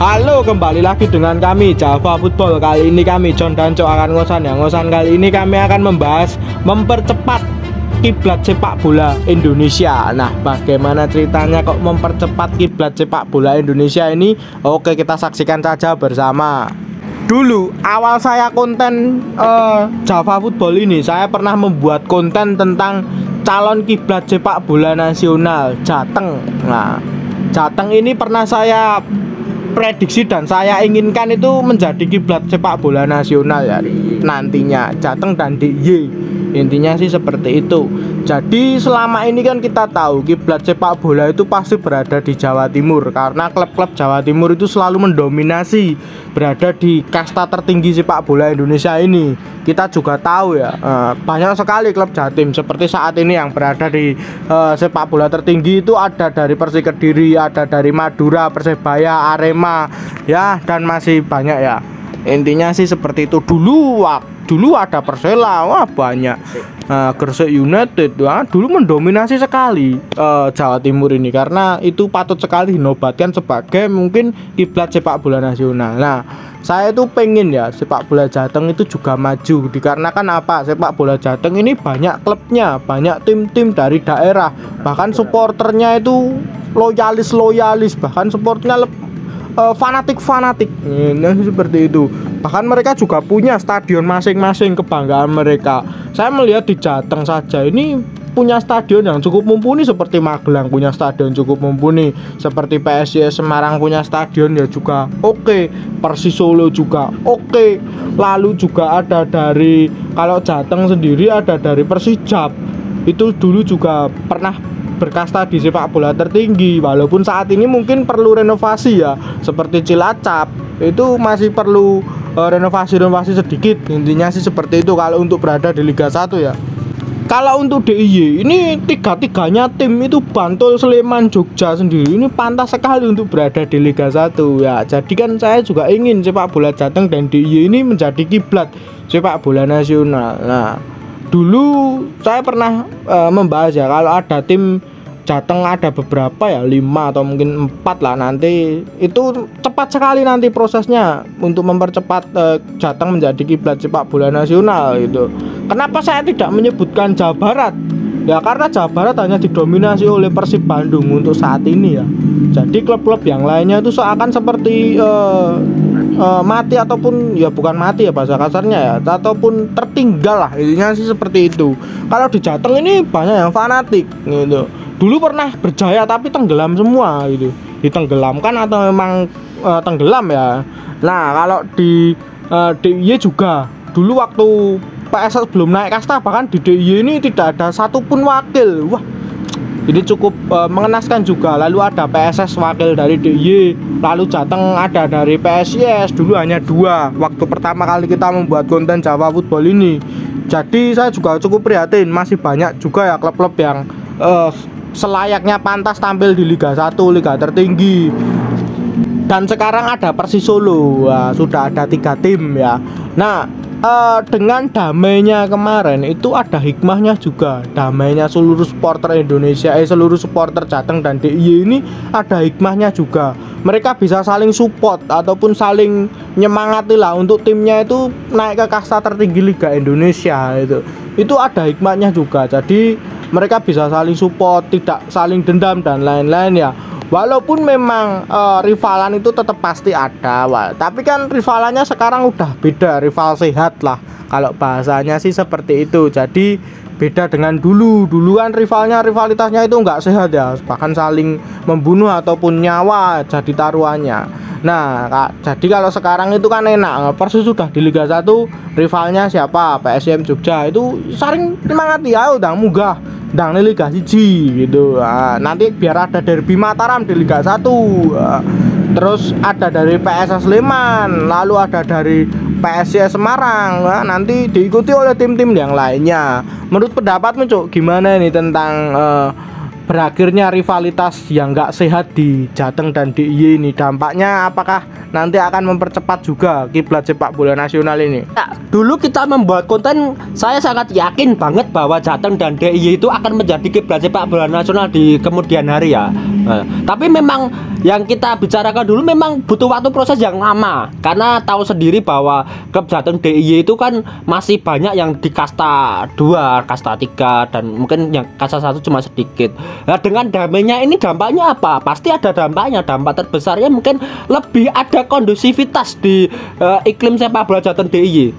Halo, kembali lagi dengan kami Java Football. Kali ini kami John dan Cok akan ngosan kali ini kami akan membahas mempercepat kiblat sepak bola Indonesia. Nah, bagaimana ceritanya kok mempercepat kiblat sepak bola Indonesia ini? Oke, kita saksikan saja bersama. Dulu awal saya konten Java Football ini, saya pernah membuat konten tentang calon kiblat sepak bola nasional, Jateng. Nah, Jateng ini pernah saya prediksi dan saya inginkan itu menjadi kiblat sepak bola nasional ya nantinya, Jateng dan DIY. Intinya sih seperti itu. Jadi selama ini kan kita tahu kiblat sepak bola itu pasti berada di Jawa Timur, karena klub-klub Jawa Timur itu selalu mendominasi, berada di kasta tertinggi sepak bola Indonesia ini. Kita juga tahu ya, banyak sekali klub Jatim seperti saat ini yang berada di sepak bola tertinggi itu ada dari Persik Kediri, ada dari Madura, Persebaya, Arema ya, dan masih banyak ya. Intinya sih seperti itu. Dulu ada Persela, wah banyak, Gresik United, wah dulu mendominasi sekali Jawa Timur ini, karena itu patut sekali dinobatkan sebagai mungkin kiblat sepak bola nasional. Nah, saya itu pengen ya sepak bola Jateng itu juga maju, dikarenakan apa? Sepak bola Jateng ini banyak klubnya, banyak tim-tim dari daerah, bahkan supporternya itu loyalis, bahkan supporternya fanatik. Nah, seperti itu. Bahkan mereka juga punya stadion masing-masing kebanggaan mereka. Saya melihat di Jateng saja ini punya stadion yang cukup mumpuni, seperti Magelang punya stadion cukup mumpuni, seperti PSIS Semarang punya stadion ya juga oke, Persis Solo juga oke. Lalu juga ada dari, kalau Jateng sendiri ada dari Persijap. Itu dulu juga pernah berkasta di sepak bola tertinggi, walaupun saat ini mungkin perlu renovasi ya, seperti Cilacap itu masih perlu renovasi sedikit. Intinya sih seperti itu kalau untuk berada di Liga 1 ya. Kalau untuk DIY ini tiga-tiganya tim itu, Bantul, Sleman, Jogja sendiri ini pantas sekali untuk berada di Liga 1 ya. Jadi kan saya juga ingin sepak bola Jateng dan DIY ini menjadi kiblat sepak bola nasional. Nah, dulu saya pernah membahas ya, kalau ada tim Jateng ada beberapa ya, 5 atau mungkin 4 lah, nanti itu cepat sekali nanti prosesnya untuk mempercepat Jateng menjadi kiblat sepak bola nasional gitu. Kenapa saya tidak menyebutkan Jawa Barat? Ya karena Jawa Barat hanya didominasi oleh Persib Bandung untuk saat ini ya. Jadi klub-klub yang lainnya itu seakan seperti mati, ataupun ya bukan mati ya bahasa kasarnya ya, ataupun tertinggal lah, intinya sih seperti itu. Kalau di Jateng ini banyak yang fanatik gitu. Dulu pernah berjaya tapi tenggelam semua gitu, ditenggelamkan atau memang tenggelam ya. Nah, kalau di DIY juga dulu waktu PSS belum naik kasta, bahkan di DIY ini tidak ada satupun wakil. Wah, ini cukup mengenaskan juga. Lalu ada PSS wakil dari DIY, lalu Jateng ada dari PSIS. Dulu hanya 2 waktu pertama kali kita membuat konten Java Football ini. Jadi saya juga cukup prihatin, masih banyak juga ya klub-klub yang selayaknya pantas tampil di Liga 1, liga tertinggi. Dan sekarang ada Persis Solo, wah, sudah ada 3 tim ya. Nah, dengan damainya kemarin itu ada hikmahnya juga. Damainya seluruh supporter Indonesia, seluruh supporter Jateng dan DIY ini ada hikmahnya juga. Mereka bisa saling support ataupun saling nyemangati lah untuk timnya itu naik ke kasta tertinggi Liga Indonesia itu. Itu ada hikmahnya juga. Jadi mereka bisa saling support, tidak saling dendam dan lain-lain ya. Walaupun memang rivalan itu tetap pasti ada, tapi kan rivalannya sekarang udah beda, rival sehat lah kalau bahasanya sih seperti itu. Jadi beda dengan dulu kan rivalitasnya itu nggak sehat ya, bahkan saling membunuh ataupun nyawa jadi taruhannya. Nah, jadi kalau sekarang itu kan enak, Persis sudah di Liga 1, rivalnya siapa? PSM Jogja itu saling nyemangati ya, udah munggah ndang Liga 1 gitu. Nanti biar ada derby Mataram di Liga 1. Terus ada dari PSS Sleman, lalu ada dari PSIS Semarang. Nanti diikuti oleh tim-tim yang lainnya. Menurut pendapatmu, Cuk, gimana ini tentang berakhirnya rivalitas yang nggak sehat di Jateng dan DIY ini, dampaknya apakah nanti akan mempercepat juga kiblat sepak bola nasional ini? Ya, dulu kita membuat konten, saya sangat yakin banget bahwa Jateng dan DIY itu akan menjadi kiblat sepak bola nasional di kemudian hari ya. Tapi memang yang kita bicarakan dulu memang butuh waktu proses yang lama, karena tahu sendiri bahwa klub Jateng DIY itu kan masih banyak yang di kasta 2, kasta 3, dan mungkin yang kasta 1 cuma sedikit. Nah, dengan damainya ini dampaknya apa? Pasti ada dampaknya. Dampak terbesarnya mungkin lebih ada kondusivitas di iklim sepak bola Jateng DIY.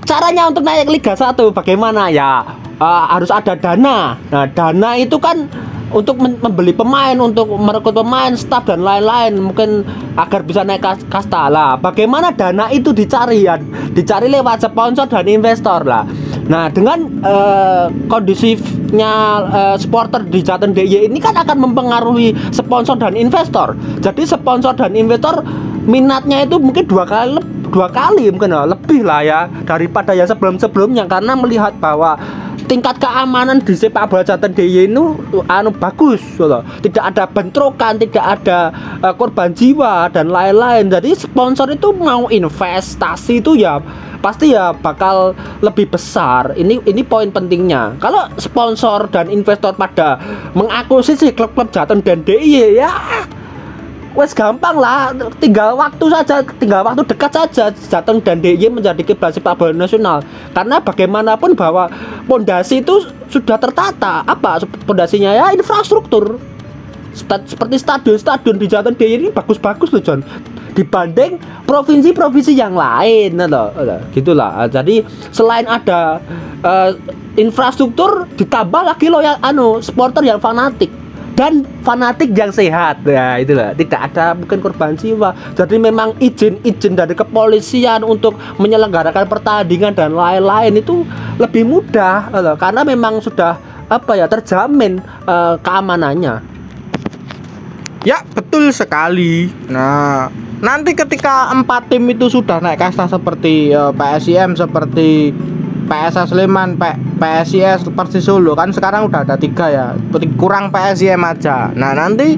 Caranya untuk naik Liga 1 bagaimana ya? Harus ada dana. Nah, dana itu kan untuk membeli pemain, untuk merekrut pemain, staf dan lain-lain, mungkin agar bisa naik kasta lah. Bagaimana dana itu dicari ya? Dicari lewat sponsor dan investor lah. Nah, dengan kondusifnya supporter di Jateng DIY ini kan akan mempengaruhi sponsor dan investor. Jadi sponsor dan investor minatnya itu mungkin dua kali mungkin lebih lah ya daripada yang sebelum-sebelumnya, karena melihat bahwa tingkat keamanan di sepak bola Jateng DIY itu bagus loh. Tidak ada bentrokan, tidak ada korban jiwa dan lain-lain. Jadi sponsor itu mau investasi itu ya pasti ya bakal lebih besar. Ini poin pentingnya. Kalau sponsor dan investor pada mengakuisisi klub-klub Jateng dan DIY ya wes gampang lah, tinggal waktu dekat saja Jateng dan DIY menjadi kiblat sepak bola nasional. Karena bagaimanapun bahwa pondasi itu sudah tertata. Apa pondasinya ya? Infrastruktur. Seperti stadion di Jateng DIY ini bagus-bagus loh John, dibanding provinsi-provinsi yang lain loh. Gitulah. Jadi selain ada infrastruktur, ditambah lagi loyal supporter yang fanatik dan fanatik yang sehat. Ya itulah, tidak ada mungkin korban jiwa. Jadi memang izin dari kepolisian untuk menyelenggarakan pertandingan dan lain-lain itu lebih mudah karena memang sudah terjamin keamanannya. Ya betul sekali. Nah, nanti ketika 4 tim itu sudah naik kasta seperti PSIM, seperti PSS Sleman, PSIS, Persis Solo, kan sekarang udah ada 3 ya, kurang PSIM aja. Nah nanti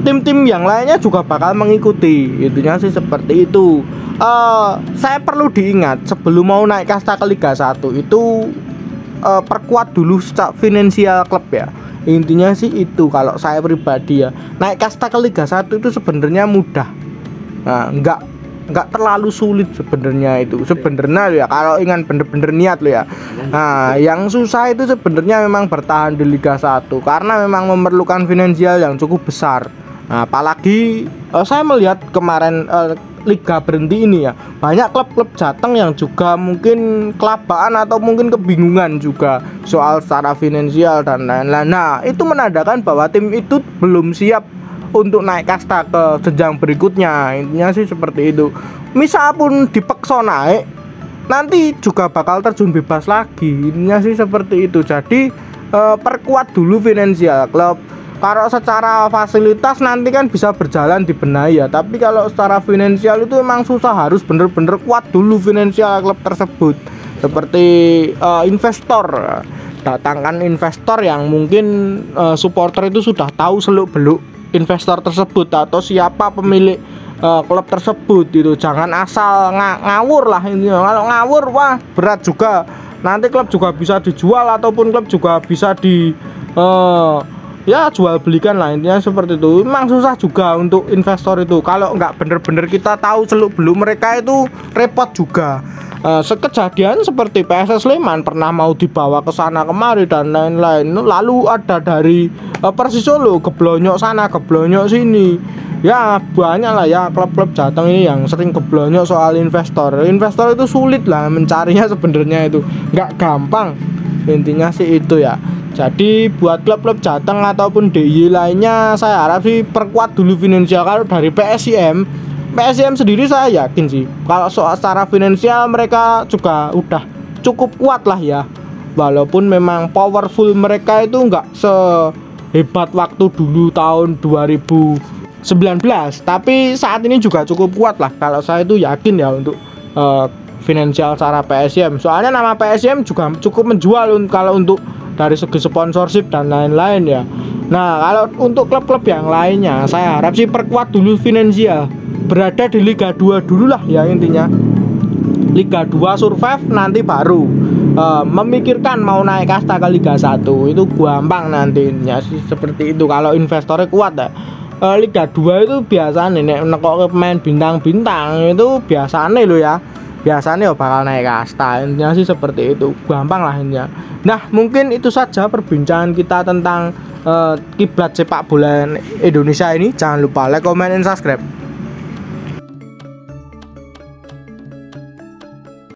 tim-tim yang lainnya juga bakal mengikuti, intinya sih seperti itu. Saya perlu diingat sebelum mau naik kasta ke Liga 1 itu perkuat dulu secara finansial klub ya. Intinya sih itu kalau saya pribadi ya. Naik kasta ke Liga 1 itu sebenarnya mudah. Nah, enggak terlalu sulit sebenarnya itu. Sebenarnya ya kalau ingin bener-bener niat lo ya. Nah, yang susah itu sebenarnya memang bertahan di Liga 1 karena memang memerlukan finansial yang cukup besar. Nah, apalagi saya melihat kemarin Liga berhenti ini ya, banyak klub-klub Jateng yang juga mungkin kelabaan atau mungkin kebingungan juga soal secara finansial dan lain-lain. Nah, itu menandakan bahwa tim itu belum siap untuk naik kasta ke jenjang berikutnya. Intinya sih seperti itu. Misal pun dipaksa naik, nanti juga bakal terjun bebas lagi. Intinya sih seperti itu. Jadi perkuat dulu finansial klub. Kalau secara fasilitas nanti kan bisa berjalan dibenahi ya, tapi kalau secara finansial itu memang susah, harus bener-bener kuat dulu finansial klub tersebut. Seperti investor, datangkan investor yang mungkin supporter itu sudah tahu seluk-beluk investor tersebut atau siapa pemilik klub tersebut itu. Jangan asal ngawur lah ini. Kalau ngawur wah berat juga. Nanti klub juga bisa dijual ataupun klub juga bisa ya jual belikan lah, intinya seperti itu. Memang susah juga untuk investor itu. Kalau nggak bener-bener kita tahu seluk-beluk mereka itu repot juga. Sekejadian seperti PSS Sleman pernah mau dibawa ke sana kemari dan lain-lain. Lalu ada dari Persis Solo geblonyok sana geblonyok sini. Ya banyak lah ya klub-klub Jateng ini yang sering geblonyok soal investor. Investor itu sulit lah mencarinya sebenarnya, itu nggak gampang. Intinya sih itu ya. Jadi buat klub-klub Jateng ataupun DIY lainnya, saya harap sih perkuat dulu finansial. Kalau dari PSIM sendiri saya yakin sih kalau soal secara finansial mereka juga udah cukup kuat lah ya. Walaupun memang powerful mereka itu nggak sehebat waktu dulu tahun 2019, tapi saat ini juga cukup kuat lah. Kalau saya itu yakin ya untuk finansial secara PSIM. Soalnya nama PSIM juga cukup menjual kalau untuk dari segi sponsorship dan lain-lain ya. Nah, kalau untuk klub-klub yang lainnya, saya harap sih perkuat dulu finansial, berada di Liga 2 dulu lah ya intinya. Liga 2 survive, nanti baru memikirkan mau naik kasta ke Liga 1. Itu gampang nantinya sih, seperti itu kalau investornya kuat ya. Liga 2 itu biasanya nek nekok pemain bintang-bintang itu biasanya lo ya. Biasanya bakal naik kasta, intinya sih seperti itu, gampang lah intinya. Nah, mungkin itu saja perbincangan kita tentang kiblat sepak bola Indonesia ini. Jangan lupa like, comment, and subscribe.